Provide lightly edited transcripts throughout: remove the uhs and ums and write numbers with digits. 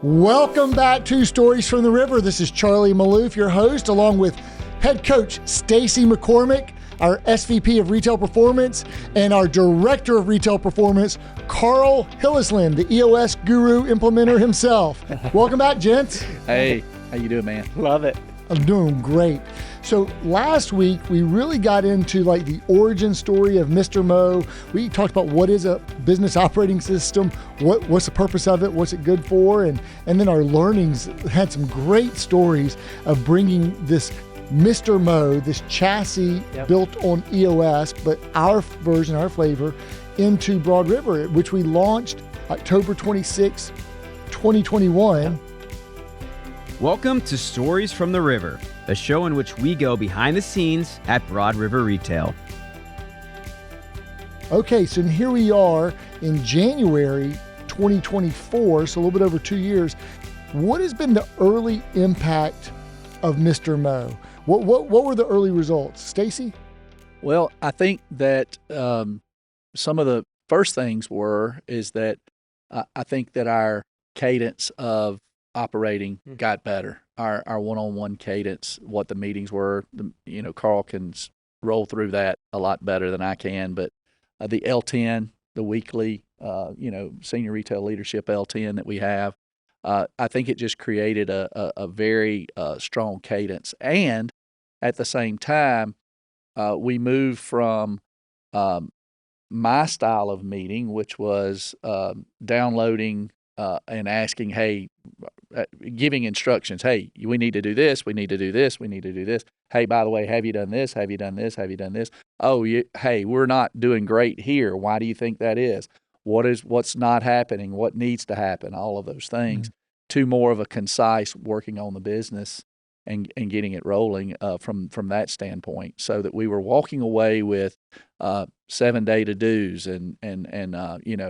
Welcome back to Stories from the River. This is Charlie Malouf, your host, along with head coach Stacey McCormick, our SVP of Retail Performance, and our Director of Retail Performance, Carl Hillesland, the EOS guru implementer himself. Welcome back, gents. Hey, how you doing, man? Love it. I'm doing great. So last week, we really got into like the origin story of Mr.Mo. We talked about what is a business operating system, what's the purpose of it, what's it good for, and then our learnings had some great stories of bringing this Mr.Mo, this chassis built on EOS, but our version, our flavor, into Broad River, which we launched October 26, 2021. Welcome to Stories from the River, a show in which we go behind the scenes at Broad River Retail. Okay, so here we are in January 2024, so a little bit over 2 years. What has been the early impact of Mr.Mo? What were the early results? Stacey? Well, I think that some of the first things is that I think that our cadence of operating got better. Our one-on-one cadence, what the meetings were, Carl can roll through that a lot better than I can, but the L10, the weekly, senior retail leadership L10 that we have, I think it just created a very strong cadence. And at the same time, we moved from my style of meeting, which was downloading and asking, hey, giving instructions. Hey, we need to do this. We need to do this. We need to do this. Hey, by the way, have you done this? Have you done this? Have you done this? Oh, hey, we're not doing great here. Why do you think that is? What's not happening? What needs to happen? All of those things. To more of a concise working on the business and getting it rolling from that standpoint, so that we were walking away with 7-day to-dos and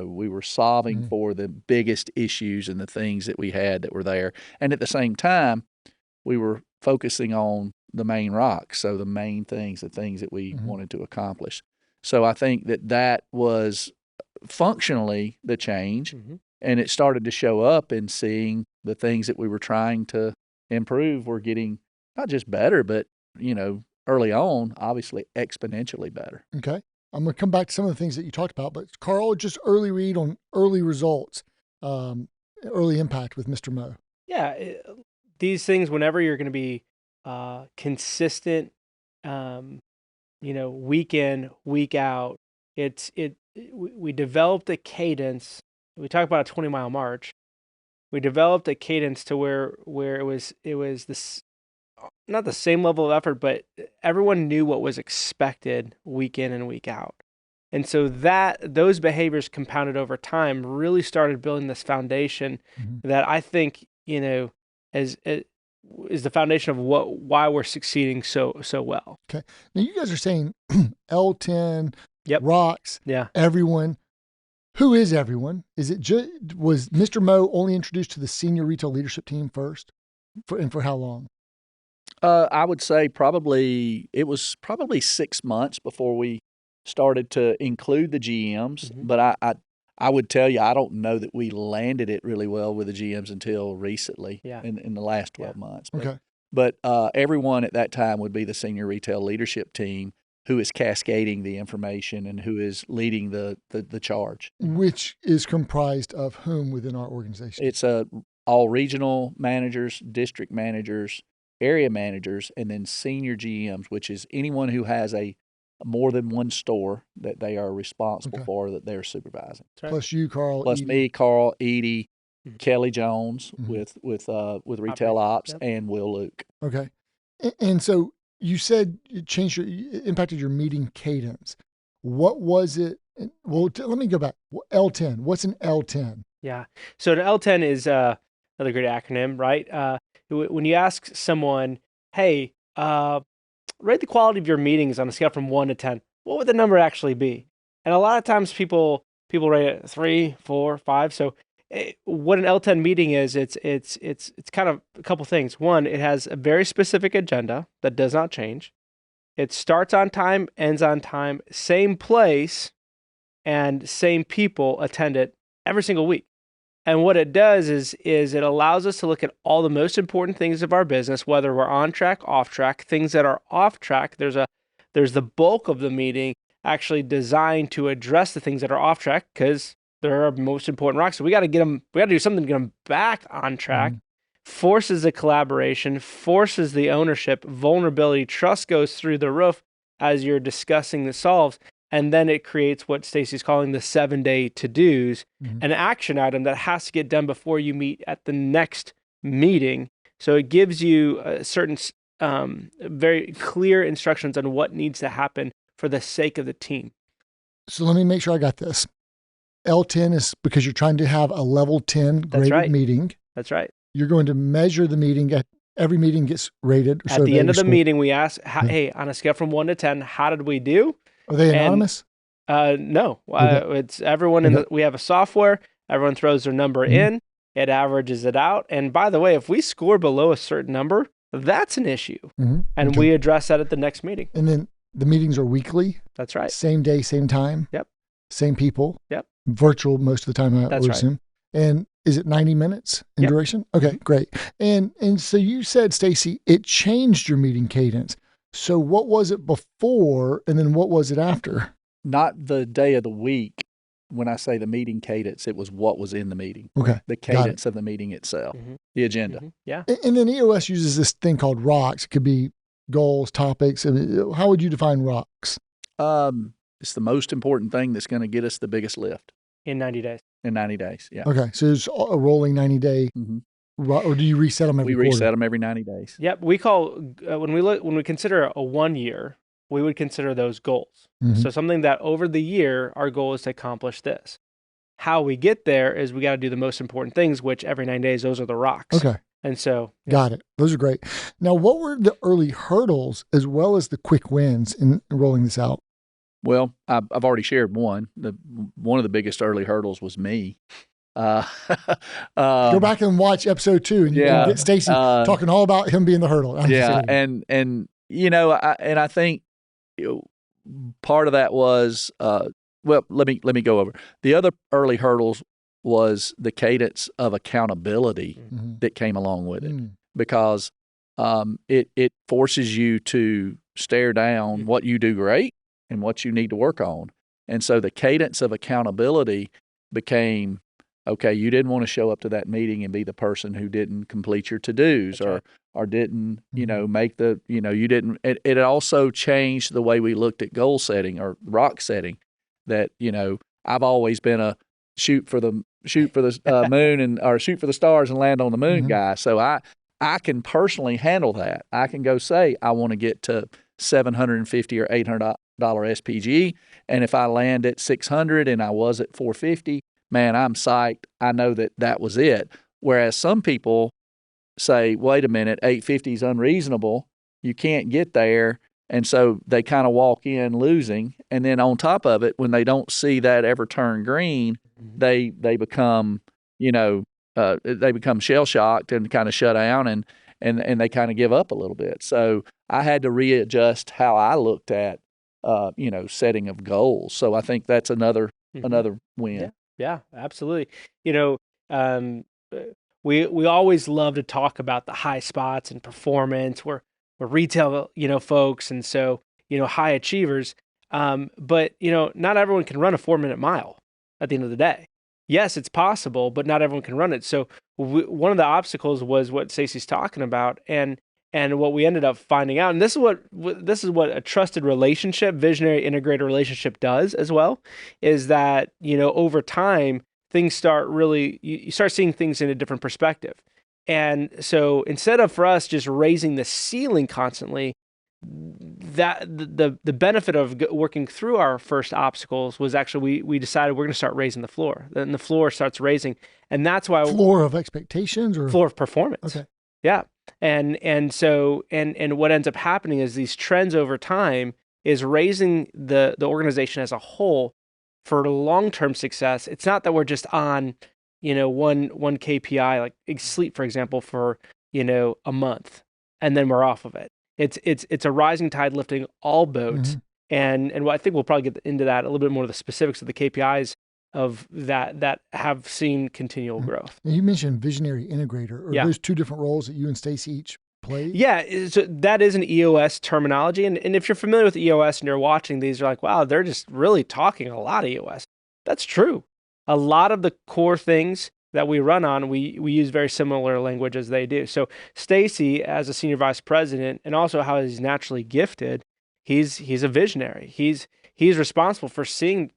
we were solving for the biggest issues and the things that we had that were there. And at the same time, we were focusing on the main rocks, so the main things, the things that we wanted to accomplish. So I think that was functionally the change, and it started to show up in seeing the things that we were trying to improve were getting not just better, but, early on, obviously exponentially better. Okay. I'm going to come back to some of the things that you talked about, but Carl, just early read on early results, early impact with Mr.Mo. Yeah. These things, whenever you're going to be consistent, week in, week out, we developed a cadence. We talk about a 20-mile march. We developed a cadence to where it was this, not the same level of effort, but everyone knew what was expected week in and week out. And so those behaviors compounded over time really started building this foundation that I think, is the foundation of why we're succeeding so well. Okay. Now you guys are saying L10, Yep. rocks, everyone. Who is everyone? Is it was Mr.Mo only introduced to the senior retail leadership team first? For how long? I would say it was probably 6 months before we started to include the GMs. But I would tell you, I don't know that we landed it really well with the GMs until recently in the last 12 months. But everyone at that time would be the senior retail leadership team, who is cascading the information and who is leading the charge. Which is comprised of whom within our organization? It's all regional managers, district managers, area managers, and then senior GMs, which is anyone who has more than one store that they are responsible for, that they're supervising. Right. Plus you, Carl. Plus Edie. me, Carl, Edie, Kelly Jones with retail ops, and Will Luke. Okay. And so you said it impacted your meeting cadence. What was it? Well, let me go back. L10. What's an L10? Yeah. So an L10 is another great acronym, right? When you ask someone, hey, rate the quality of your meetings on a scale from 1 to 10, what would the number actually be? And a lot of times people rate it 3, 4, 5. So what an L10 meeting is, it's kind of a couple things. One, it has a very specific agenda that does not change. It starts on time, ends on time, same place, and same people attend it every single week. And what it does is it allows us to look at all the most important things of our business, whether we're on track, off track. Things that are off track, there's the bulk of the meeting actually designed to address the things that are off track because they're our most important rocks. So we got to do something to get them back on track. Forces the collaboration, forces the ownership, vulnerability, trust goes through the roof as you're discussing the solves. And then it creates what Stacey's calling the 7-day to-dos, an action item that has to get done before you meet at the next meeting. So it gives you certain very clear instructions on what needs to happen for the sake of the team. So let me make sure I got this. L10 is because you're trying to have a level 10 graded meeting. That's right. You're going to measure the meeting. Every meeting gets rated. At the end of the meeting, we ask, hey, on a scale from 1 to 10, how did we do? Are they anonymous? No. It's everyone we have a software. Everyone throws their number in. It averages it out. And by the way, if we score below a certain number, that's an issue. And we address that at the next meeting. And then the meetings are weekly. That's right. Same day, same time. Yep. Same people. Yep. Virtual most of the time, I would assume. And is it 90 minutes in duration? Okay, great. And so you said, Stacey, it changed your meeting cadence. So what was it before, and then what was it after? Not the day of the week. When I say the meeting cadence, it was what was in the meeting. Okay. The cadence of the meeting itself, the agenda. Yeah. And then EOS uses this thing called rocks. It could be goals, topics. I mean, how would you define rocks? It's the most important thing that's going to get us the biggest lift. In 90 days. In 90 days, yeah. Okay, so it's a rolling 90-day, or do you reset them every quarter? We reset them every 90 days. Yep. We call, when we consider a 1 year, we would consider those goals. So something that over the year, our goal is to accomplish this. How we get there is we got to do the most important things, which every 9 days, those are the rocks. Okay. And so. Got it. Those are great. Now, what were the early hurdles as well as the quick wins in rolling this out? Well, I've already shared one. One of the biggest early hurdles was me. Go back and watch episode 2, and you can get Stacey talking all about him being the hurdle. And you know, I think part of that was well. Let me go over the other early hurdles. Was the cadence of accountability that came along with it, because it forces you to stare down what you do great and what you need to work on. And so the cadence of accountability became, okay, you didn't want to show up to that meeting and be the person who didn't complete your to-dos or didn't, make the, you didn't. It also changed the way we looked at goal setting or rock setting. That, I've always been a shoot for the moon or shoot for the stars and land on the moon guy. So I can personally handle that. I can go say, I want to get to $750 or $800 SPG. And if I land at 600 and I was at 450, man, I'm psyched. I know that was it. Whereas some people say, wait a minute, 850 is unreasonable. You can't get there. And so they kind of walk in losing. And then on top of it, when they don't see that ever turn green, they become, they become shell shocked and kind of shut down and they kind of give up a little bit. So I had to readjust how I looked at, setting of goals. So I think that's another win. Yeah, absolutely. We always love to talk about the high spots and performance. We're retail, folks, and so high achievers. But not everyone can run a 4-minute mile at the end of the day. Yes, it's possible, but not everyone can run it. So one of the obstacles was what Stacey's talking about, and what we ended up finding out, and this is what a trusted relationship, visionary integrator relationship does as well, is that over time things start really you start seeing things in a different perspective. And so instead of for us just raising the ceiling constantly, that the benefit of working through our first obstacles was actually we decided we're going to start raising the floor. Then the floor starts raising, and that's why floor of expectations or floor of performance. Okay. Yeah, and so what ends up happening is these trends over time is raising the organization as a whole for long-term success. It's not that we're just on one KPI like sleep, for example, for a month, and then we're off of it. It's a rising tide lifting all boats, and what I think we'll probably get into that a little bit more of the specifics of the KPIs that have seen continual growth. Now, you mentioned visionary integrator. Are those two different roles that you and Stacey each played? Yeah, so that is an EOS terminology. And if you're familiar with EOS and you're watching these, you're like, wow, they're just really talking a lot of EOS. That's true. A lot of the core things that we run on, we use very similar language as they do. So Stacey, as a senior vice president, and also how he's naturally gifted, he's a visionary. He's responsible for seeing,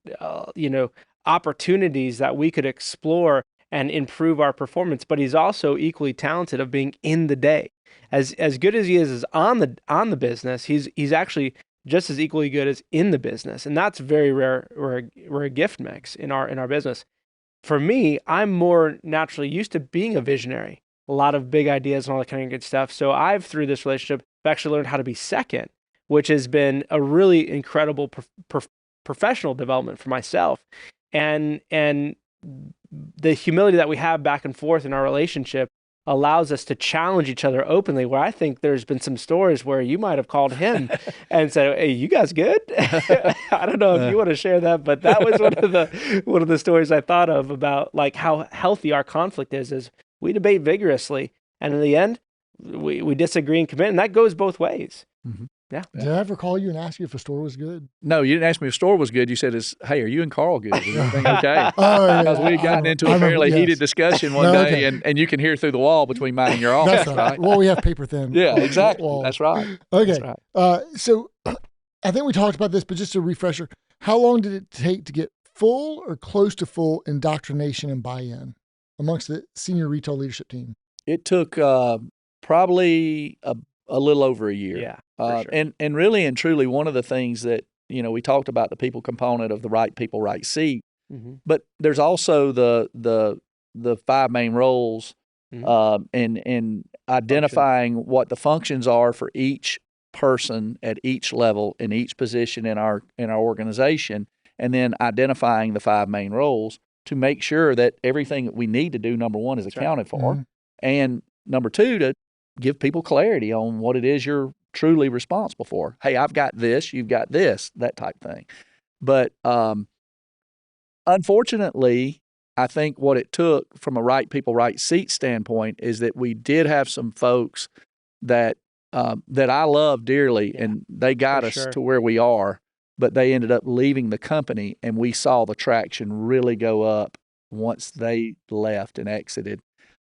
opportunities that we could explore and improve our performance. But he's also equally talented of being in the day. As good as he is on the business, he's actually just as equally good as in the business, and that's very rare. We're a gift mix in our business. For me, I'm more naturally used to being a visionary, a lot of big ideas and all that kind of good stuff. So I've, through this relationship, actually learned how to be second, which has been a really incredible professional development for myself, and the humility that we have back and forth in our relationship allows us to challenge each other openly, where I think there's been some stories where you might have called him and said, "Hey, you guys good?" I don't know if you want to share that, but that was one of the stories I thought of about like how healthy our conflict is we debate vigorously, and in the end, we disagree and commit, and that goes both ways. Mm-hmm. Yeah. Did I ever call you and ask you if a store was good? No, you didn't ask me if the store was good. You said, "Hey, are you and Carl good? Is everything okay?" Oh, Because we had gotten into a fairly heated discussion one day, okay. and you can hear through the wall between mine and your office, That's right. Well, we have paper thin. Yeah, exactly. Wall. That's right. Okay. That's right. So I think we talked about this, but just a refresher, how long did it take to get full or close to full indoctrination and buy-in amongst the senior retail leadership team? It took probably a little over a year. Yeah. For sure. And really and truly, one of the things that, we talked about the people component of the right people, right seat, but there's also the 5 main roles, and identifying what the functions are for each person at each level in each position in our organization, and then identifying the 5 main roles to make sure that everything that we need to do, number one, is accounted for, and number two, to give people clarity on what it is you're truly responsible for. Hey, I've got this, you've got this, that type thing. But unfortunately, I think what it took from a right people, right seat standpoint is that we did have some folks that I love dearly, and they got us to where we are, but they ended up leaving the company, and we saw the traction really go up once they left and exited.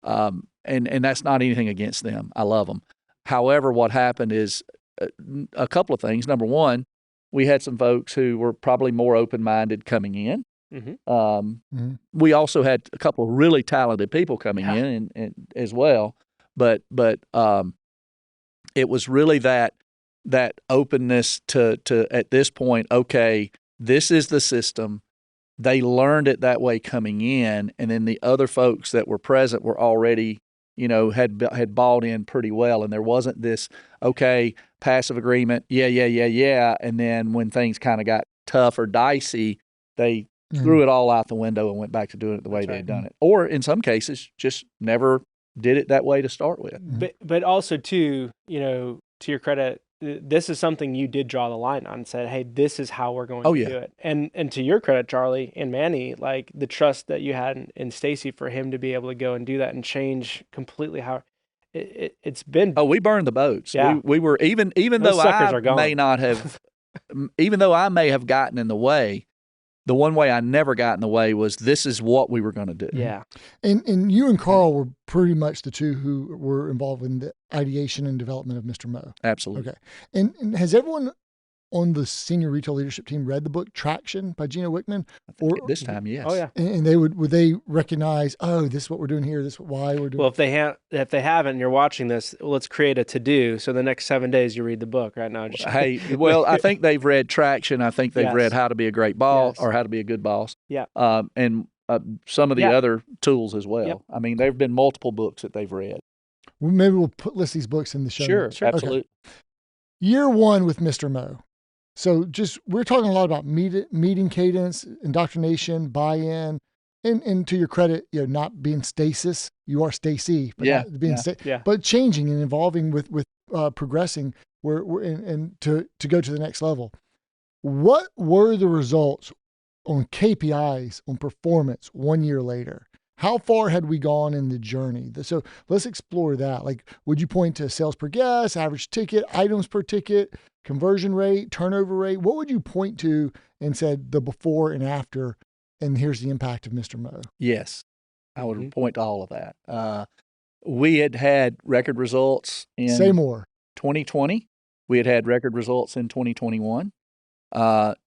And that's not anything against them. I love them. However, what happened is a couple of things. Number one, we had some folks who were probably more open-minded coming in. We also had a couple of really talented people coming in and as well. But it was really that openness to at this point, okay, this is the system. They learned it that way coming in, and then the other folks that were present were already, had bought in pretty well, and there wasn't this, okay, passive agreement, yeah, and then when things kind of got tough or dicey, they threw it all out the window and went back to doing it the way they had done it. Or in some cases, just never did it that way to start with. But also, too, to your credit, this is something you did draw the line on and said, hey, this is how we're going to do it. And to your credit, Charlie and Manny, like the trust that you had in Stacey for him to be able to go and do that and change completely how it's been. Oh, we burned the boats. Yeah. We were, even though I may not have, even though I may have gotten in the way, the one way I never got in the way was this is what we were going to do. Yeah. And you and Carl were pretty much the two who were involved in the ideation and development of Mr.Mo. Absolutely. Okay. And has everyone on the senior retail leadership team read the book Traction by Gino Wickman? I think at this time, yes. Oh, yeah. And they would they recognize, oh, this is what we're doing here, this is why we're doing. Well, if they haven't and you're watching this, let's create a to-do. So the next 7 days you read the book right now. Hey, well, I think they've read Traction. I think they've read How to Be a Great Boss or How to Be a Good Boss. Yeah. And some of the other tools as well. Yep. I mean, there have been multiple books that they've read. Well, maybe we'll list these books in the show. Sure, absolutely. Okay. Year 1 with Mr.Mo. So we're talking a lot about meeting cadence, indoctrination, buy-in, and to your credit, not being stasis. You are Stacey, but not being but changing and evolving with progressing and to go to the next level. What were the results on KPIs, on performance 1 year later? How far had we gone in the journey? So let's explore that. Like, would you point to sales per guest, average ticket, items per ticket, conversion rate, turnover rate? What would you point to and said the before and after, and here's the impact of Mr. Mo? Yes, I would point to all of that. We had record results in Say more. 2020. We had record results in 2021.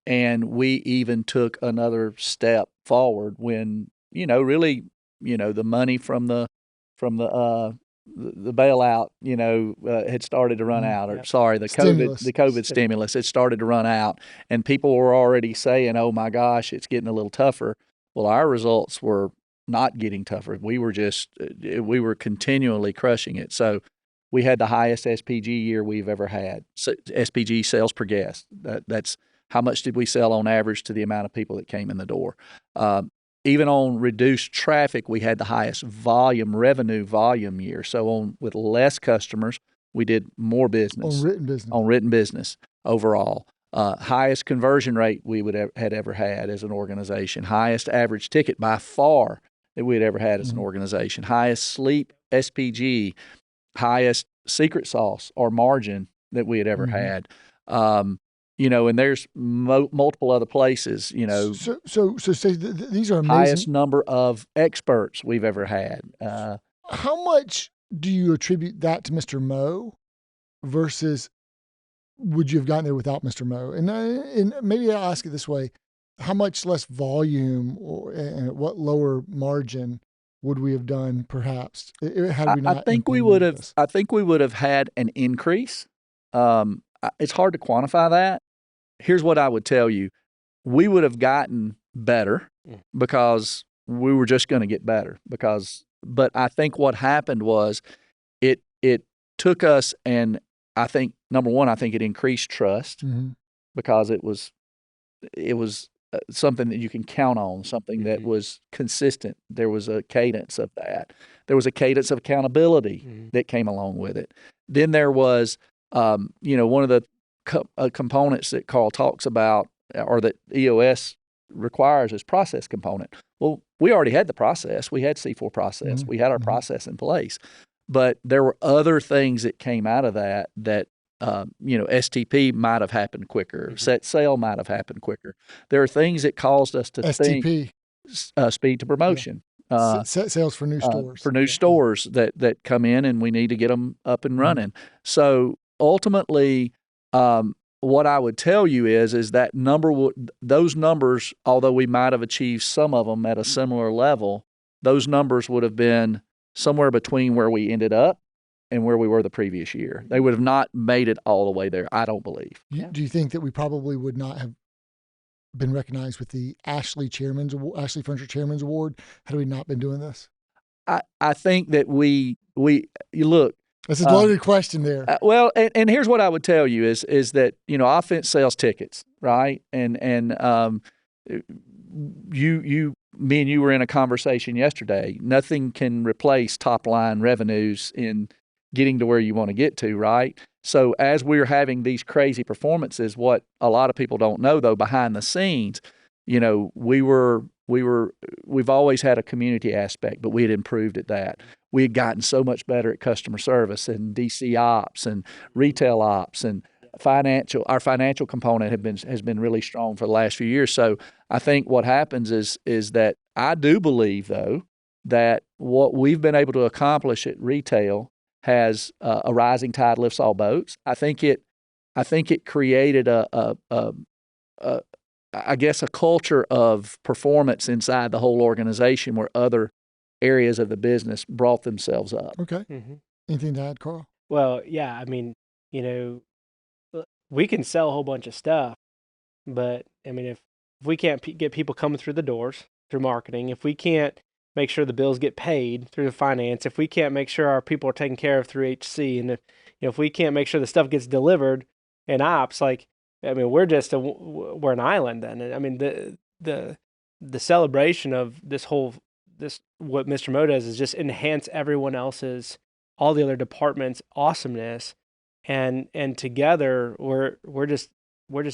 And we even took another step forward when, really, the money from the bailout, had started to run out, or sorry, the COVID stimulus had started to run out, and people were already saying, "Oh my gosh, it's getting a little tougher." Well, our results were not getting tougher. We were continually crushing it. So we had the highest SPG year we've ever had. So SPG, sales per guest. That's how much did we sell on average to the amount of people that came in the door. Even on reduced traffic, we had the highest revenue volume year. So with less customers, we did more business. On written business overall. Highest conversion rate we had ever had as an organization. Highest average ticket by far that we had ever had as an organization. Highest sleep SPG. Highest secret sauce or margin that we had ever had. And there's multiple other places, So say these are amazing. Highest number of experts we've ever had. How much do you attribute that to Mr. Mo versus would you have gotten there without Mr. Mo? And maybe I'll ask it this way. How much less volume and what lower margin would we have done perhaps had we not? I think we would have had an increase. It's hard to quantify that. Here's what I would tell you. We would have gotten better because we were just going to get better but I think what happened was it took us, and I think number one, I think it increased trust because it was something that you can count on, something that was consistent. There was a cadence of that. There was a cadence of accountability that came along with it. Then there was, one of the components that Carl talks about, or that EOS requires, is process component. Well, we already had the process. We had C4 process. We had our process in place. But there were other things that came out of that STP might have happened quicker. Set sale might have happened quicker. There are things that caused us to STP. think speed to promotion. Set sales for new stores. For new stores that come in, and we need to get them up and running. So ultimately, what I would tell you is that those numbers, although we might have achieved some of them at a similar level, those numbers would have been somewhere between where we ended up and where we were the previous year. They would have not made it all the way there, I don't believe. Do you think that we probably would not have been recognized with the Ashley Furniture Chairman's Award had we not been doing this? I think that we look. That's a loaded question there. Well, and here's what I would tell you is that, offense sells tickets, right? And me and you were in a conversation yesterday. Nothing can replace top line revenues in getting to where you want to get to, right? So as we're having these crazy performances, what a lot of people don't know though, behind the scenes, we've always had a community aspect, but we had improved at that. We had gotten so much better at customer service and DC ops and retail ops and financial. Our financial component has been really strong for the last few years. So I think what happens is that I do believe though that what we've been able to accomplish at retail has a rising tide lifts all boats. I think it created a culture of performance inside the whole organization where other areas of the business brought themselves up. Okay. Anything to add, Carl? Well, yeah. I mean, we can sell a whole bunch of stuff, but I mean, if we can't get people coming through the doors through marketing, if we can't make sure the bills get paid through the finance, if we can't make sure our people are taken care of through HC, and if we can't make sure the stuff gets delivered in ops, we're an island then. And I mean, the celebration of what Mr. Mo does is just enhance everyone else's, all the other departments' awesomeness, and together we're just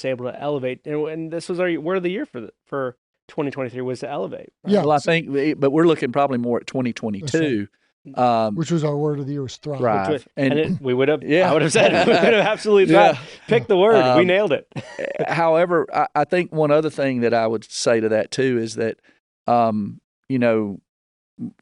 able to elevate. And this was our word of the year for 2023 was to elevate. Right? Yeah. Well, I think, but we're looking probably more at 2022. Which was our word of the year, was thrive. Thrive. We would have, Yeah. I would have said, we could have absolutely Yeah. picked the word. We nailed it. However, I think one other thing that I would say to that too is that, you know,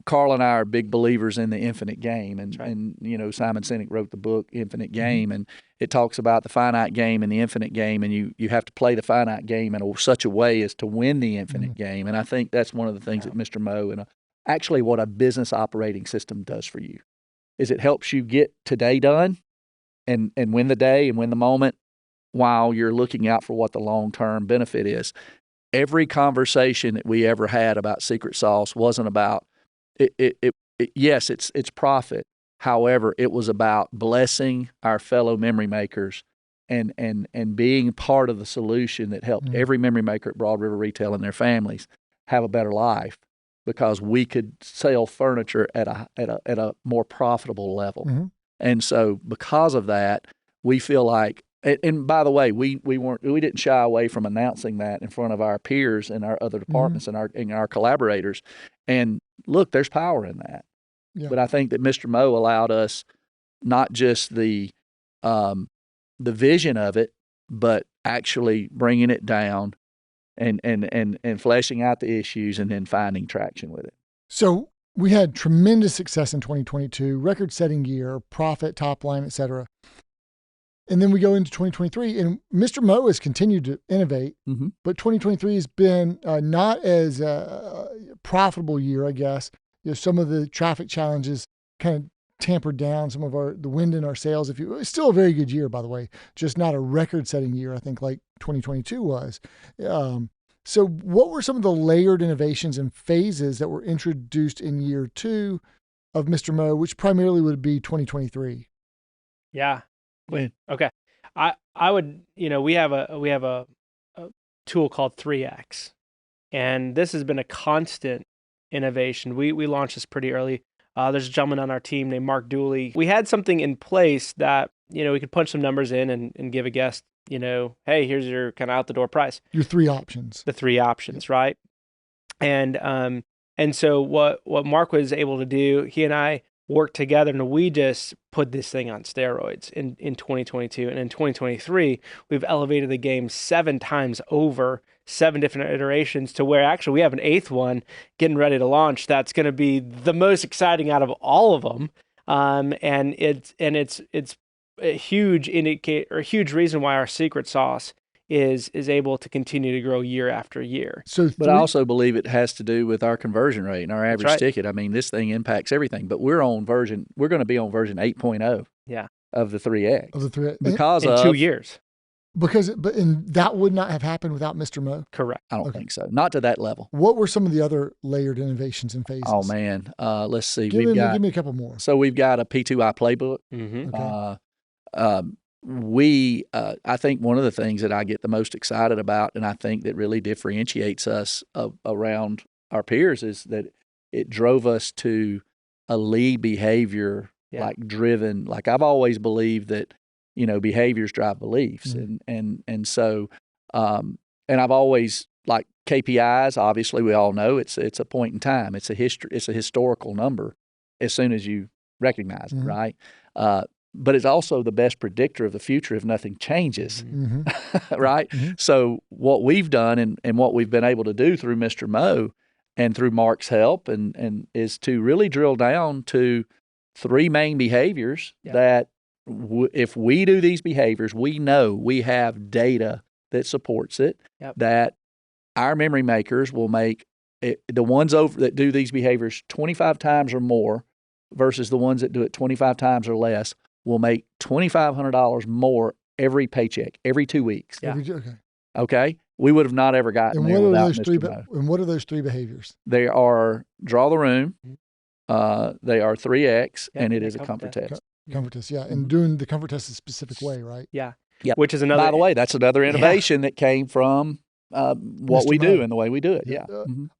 Carl and I are big believers in the infinite game, and right. and you know, Simon Sinek wrote the book Infinite Game, and it talks about the finite game and the infinite game, and you have to play the finite game in such a way as to win the infinite game. And I think that's one of the things that Mr.Mo and actually what a business operating system does for you is it helps you get today done and win the day and win the moment while you're looking out for what the long-term benefit is. Every conversation that we ever had about secret sauce wasn't about yes, it's profit. However, it was about blessing our fellow memory makers and being part of the solution that helped every memory maker at Broad River Retail and their families have a better life because we could sell furniture at a more profitable level. And so because of that, we feel like, and by the way, we didn't shy away from announcing that in front of our peers and our other departments and our collaborators. And look, there's power in that. Yeah. But I think that Mr.Mo allowed us not just the vision of it, but actually bringing it down and fleshing out the issues and then finding traction with it. So we had tremendous success in 2022, record-setting year, profit, top line, et cetera. And then we go into 2023, and Mr.Mo has continued to innovate, but 2023 has been not as profitable year, I guess. You know, some of the traffic challenges kind of tampered down some of the wind in our sails. It's still a very good year, by the way, just not a record-setting year, I think, like 2022 was. So what were some of the layered innovations and phases that were introduced in year 2 of Mr.Mo, which primarily would be 2023? Yeah. Okay. I would, we have a tool called 3X, and this has been a constant innovation. We launched this pretty early. There's a gentleman on our team named Mark Dooley. We had something in place that, we could punch some numbers in and give a guest, hey, here's your kind of out the door price. Your 3 options. The 3 options, right? And so what Mark was able to do, he and I worked together, and we just put this thing on steroids in 2022. And in 2023, we've elevated the game 7 times over, 7 different iterations, to where actually we have an 8th one getting ready to launch. That's going to be the most exciting out of all of them. And it's a huge indicator, or a huge reason why our secret sauce is able to continue to grow year after year. But I also believe it has to do with our conversion rate and our average ticket. I mean, this thing impacts everything, but we're going to be on version 8.0 of the 3X. Of the 3X. Because in 2 years. But that would not have happened without Mr.Mo? Correct. I don't think so. Not to that level. What were some of the other layered innovations and phases? Oh, man. Let's see. Give me a couple more. So we've got a P2I playbook. Okay. I think one of the things that I get the most excited about, and I think that really differentiates us around our peers, is that it drove us to a lead behavior, like driven. Like I've always believed that, behaviors drive beliefs. And so, and I've always, like KPIs, obviously we all know it's a point in time. It's a historical number as soon as you recognize it, right? But it's also the best predictor of the future if nothing changes, right? So what we've done and what we've been able to do through Mr.Mo and through Mark's help and is to really drill down to 3 main behaviors that if we do these behaviors, we know we have data that supports it, that our memory makers will make the ones that do these behaviors 25 times or more versus the ones that do it 25 times or less will make $2,500 more every paycheck, every 2 weeks. Okay? We would have not ever gotten there without Mr.Mo. And what are those 3 behaviors? They are draw the room, they are 3X, and it is a comfort test. Comfort test, and doing the comfort test a specific way, right? Yeah. Which is another. By the way, that's another innovation that came from what we do and the way we do it.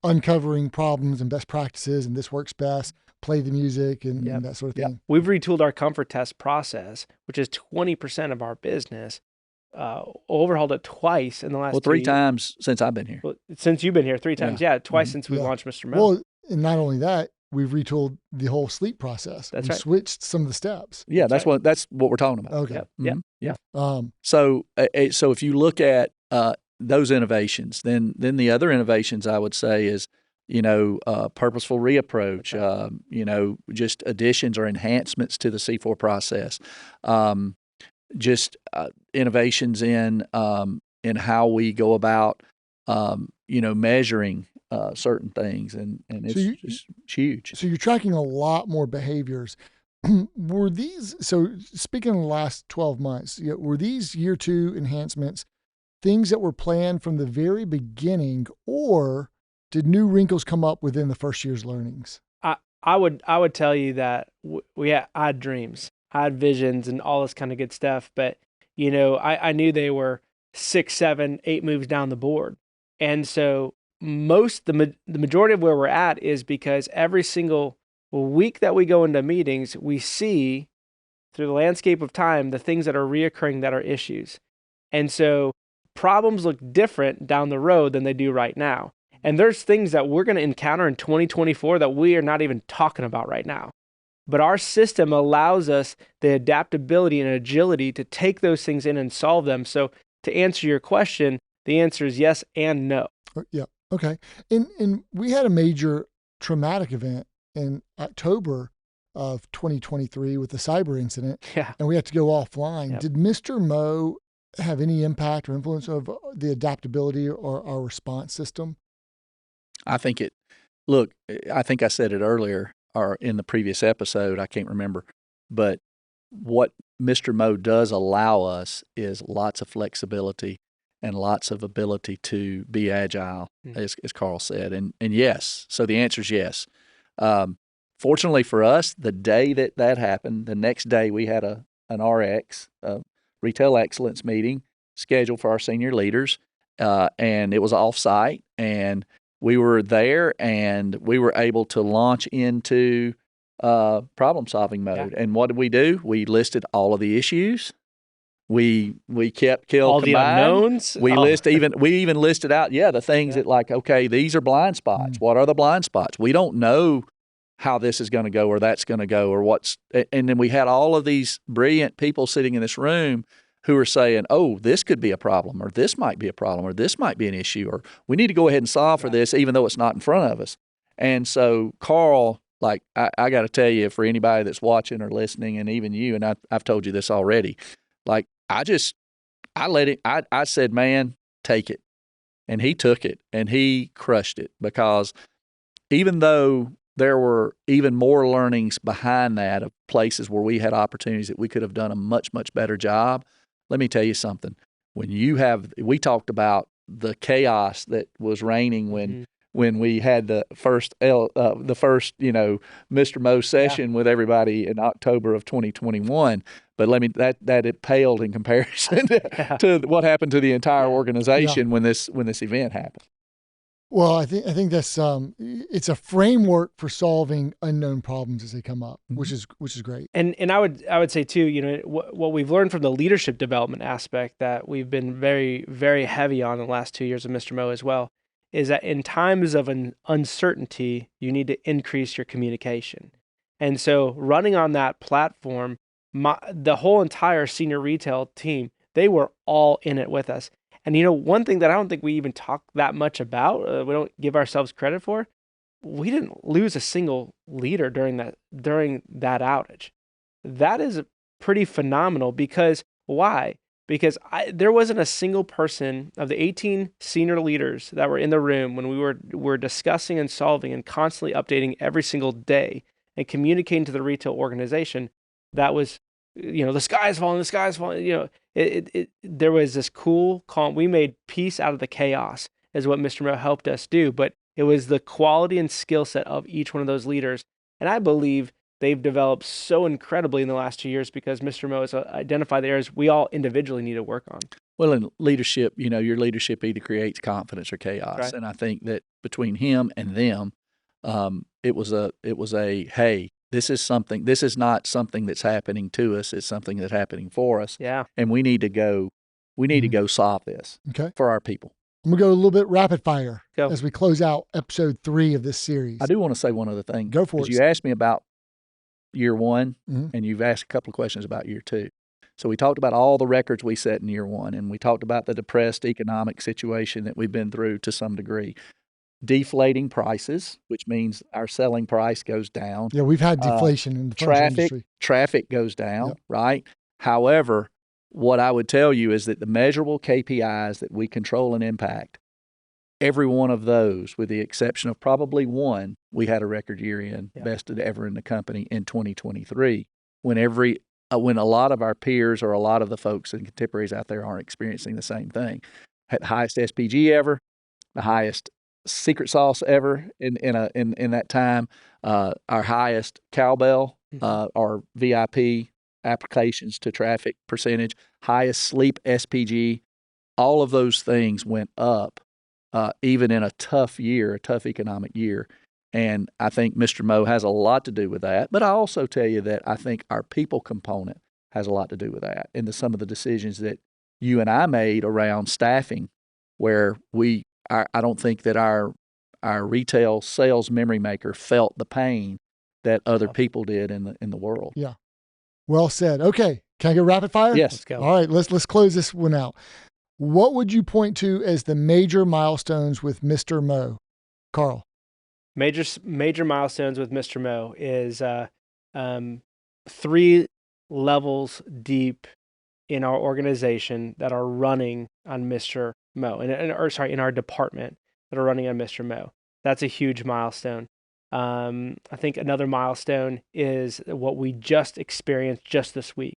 Uncovering problems and best practices, and this works best. Play the music and that sort of thing. We've retooled our comfort test process, which is 20% of our business, overhauled it twice in the last 3 times since I've been here. Well, since you've been here 3 times. Yeah, twice since we launched Mr.Mo. Well, and not only that, we've retooled the whole sleep process. That's we right. switched some of the steps. Yeah, that's what we're talking about. Okay. Yeah. So if you look at those innovations, then the other innovations I would say is, purposeful reapproach, just additions or enhancements to the C4 process, just innovations in how we go about, measuring certain things, and it's just huge. So you're tracking a lot more behaviors. Were these, so speaking of the last 12 months, were these year 2 enhancements things that were planned from the very beginning, or did new wrinkles come up within the first year's learnings? I would tell you that I had dreams, I had visions and all this kind of good stuff, but I knew they were 6, 7, 8 moves down the board. And so the majority of where we're at is because every single week that we go into meetings, we see through the landscape of time the things that are reoccurring that are issues. And so problems look different down the road than they do right now. And there's things that we're going to encounter in 2024 that we are not even talking about right now. But our system allows us the adaptability and agility to take those things in and solve them. So to answer your question, the answer is yes and no. Yeah. Okay. And we had a major traumatic event in October of 2023 with the cyber incident. Yeah. And we had to go offline. Yep. Did Mr. Mo have any impact or influence of the adaptability or our response system? I think I think I said it earlier or in the previous episode, I can't remember, but what Mr. Mo does allow us is lots of flexibility and lots of ability to be agile, as Carl said. And yes, so the answer is yes. Fortunately for us, the day that happened, the next day we had an RX, Retail Excellence meeting scheduled for our senior leaders, and it was off-site, and we were there, and we were able to launch into problem-solving mode. Yeah. And what did we do? We listed all of the issues. We kept kill all combined. The unknowns. We even listed out the things that, like, okay, these are blind spots. What are the blind spots? We don't know how this is going to go or that's going to go or what's. And then we had all of these brilliant people sitting in this room who are saying, oh, this could be a problem, or this might be a problem, or this might be an issue, or we need to go ahead and solve for this, even though it's not in front of us. And so, Carl, like, I got to tell you, for anybody that's watching or listening, and even you, and I've told you this already, like, I said, man, take it. And he took it, and he crushed it, because even though there were even more learnings behind that of places where we had opportunities that we could have done a much, much better job, let me tell you something. We talked about the chaos that was reigning when we had the first Mr. Mo session with everybody in October of 2021. But that it paled in comparison to what happened to the entire organization when this event happened. Well, I think that's it's a framework for solving unknown problems as they come up, which is great. And I would say too, what we've learned from the leadership development aspect that we've been very, very heavy on in the last 2 years of Mr. Mo as well, is that in times of an uncertainty, you need to increase your communication. And so running on that platform, the whole entire senior retail team, they were all in it with us. And one thing that I don't think we even talk that much about, we don't give ourselves credit for, we didn't lose a single leader during that outage. That is pretty phenomenal, because why? Because there wasn't a single person of the 18 senior leaders that were in the room when we were discussing and solving and constantly updating every single day and communicating to the retail organization that was, the sky is falling, there was this cool, calm, we made peace out of the chaos is what Mr. Mo helped us do. But it was the quality and skill set of each one of those leaders. And I believe they've developed so incredibly in the last 2 years because Mr. Mo has identified the areas we all individually need to work on. Well, in leadership, your leadership either creates confidence or chaos. Right. And I think that between him and them, it was a, hey, this is not something that's happening to us. It's something that's happening for us. Yeah. And we need to go We need to go solve this for our people. I'm going to go a little bit rapid fire Go. as we close out episode 3 of this series. I do want to say one other thing. Go for it. You asked me about year 1, and you've asked a couple of questions about year 2. So we talked about all the records we set in year 1, and we talked about the depressed economic situation that we've been through to some degree. Deflating prices, which means our selling price goes down. Yeah, we've had deflation in the furniture industry. Traffic goes down, right? However, what I would tell you is that the measurable KPIs that we control and impact, every one of those, with the exception of probably one, we had a record year in, best ever in the company in 2023, when a lot of our peers or a lot of the folks and contemporaries out there aren't experiencing the same thing. Had the highest SPG ever, the highest secret sauce ever in that time, our highest cowbell or VIP applications to traffic percentage, highest sleep SPG. All of those things went up, even in a tough economic year. And I think Mr.Mo has a lot to do with that. But I also tell you that I think our people component has a lot to do with that. And some of the decisions that you and I made around staffing, where I don't think that our retail sales memory maker felt the pain that other people did in the world. Yeah. Well said. Okay. Can I go rapid fire? Yes. Let's go. All right. Let's close this one out. What would you point to as the major milestones with Mr.Mo? Carl. Major milestones with Mr.Mo is 3 levels deep in our organization that are running on Mr.Mo, in our department that are running on Mr.Mo. That's a huge milestone. I think another milestone is what we just experienced just this week,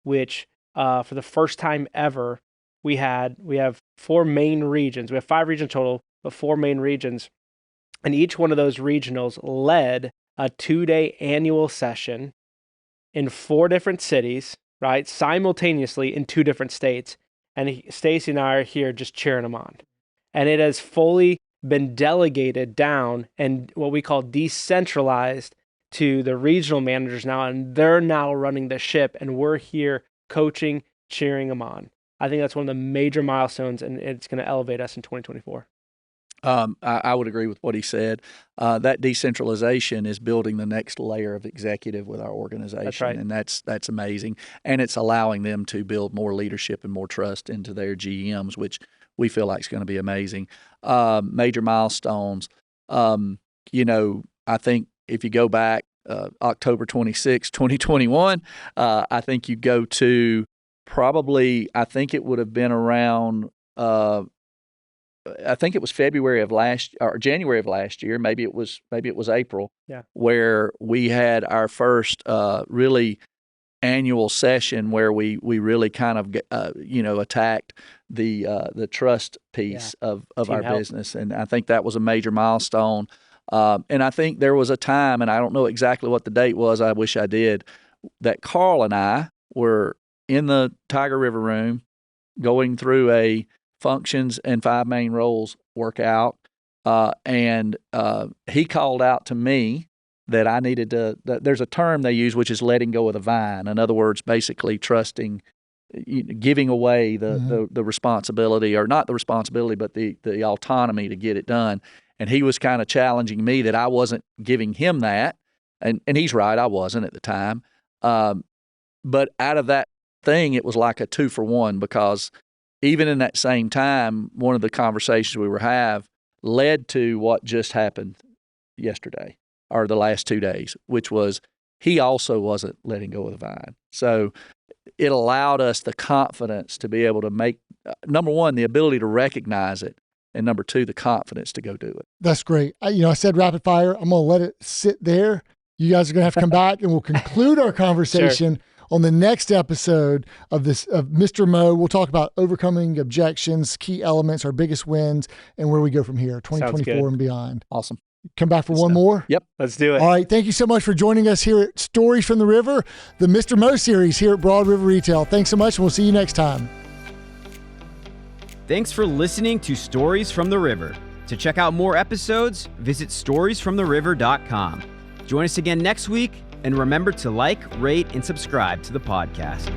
which for the first time ever, we have 4 main regions. We have 5 regions total, but 4 main regions. And each one of those regionals led a 2-day annual session in 4 different cities, right? Simultaneously in 2 different states. And Stacey and I are here just cheering them on. And it has fully been delegated down and what we call decentralized to the regional managers now. And they're now running the ship and we're here coaching, cheering them on. I think that's one of the major milestones and it's going to elevate us in 2024. I would agree with what he said. That decentralization is building the next layer of executive with our organization. That's right. And that's amazing. And it's allowing them to build more leadership and more trust into their GMs, which we feel like is going to be amazing. Major milestones. I think if you go back October 26, 2021, I think you go to probably, I think it would have been around I think it was January of last year. Maybe it was April. Yeah. Where we had our first really annual session where we really kind of attacked the trust piece of our business, and I think that was a major milestone. And I think there was a time, and I don't know exactly what the date was. I wish I did. That Carl and I were in the Tiger River room going through a functions and 5 main roles workout, and he called out to me that I needed to. There's a term they use, which is letting go of the vine. In other words, basically trusting, giving away the responsibility, or not the responsibility, but the autonomy to get it done. And he was kind of challenging me that I wasn't giving him that, and he's right, I wasn't at the time. But out of that thing, it was like a 2-for-1, because even in that same time, one of the conversations we were having led to what just happened yesterday, or the last 2 days, which was he also wasn't letting go of the vine. So it allowed us the confidence to be able to make, number one, the ability to recognize it, and number 2, the confidence to go do it. That's great. I said rapid fire. I'm going to let it sit there. You guys are going to have to come back, and we'll conclude our conversation on the next episode of Mr.Mo. We'll talk about overcoming objections, key elements, our biggest wins, and where we go from here, 2024 and beyond. Awesome. Come back for one more? Yep. Let's do it. All right. Thank you so much for joining us here at Stories from the River, the Mr.Mo series here at Broad River Retail. Thanks so much, and we'll see you next time. Thanks for listening to Stories from the River. To check out more episodes, visit storiesfromtheriver.com. Join us again next week, and remember to like, rate, and subscribe to the podcast.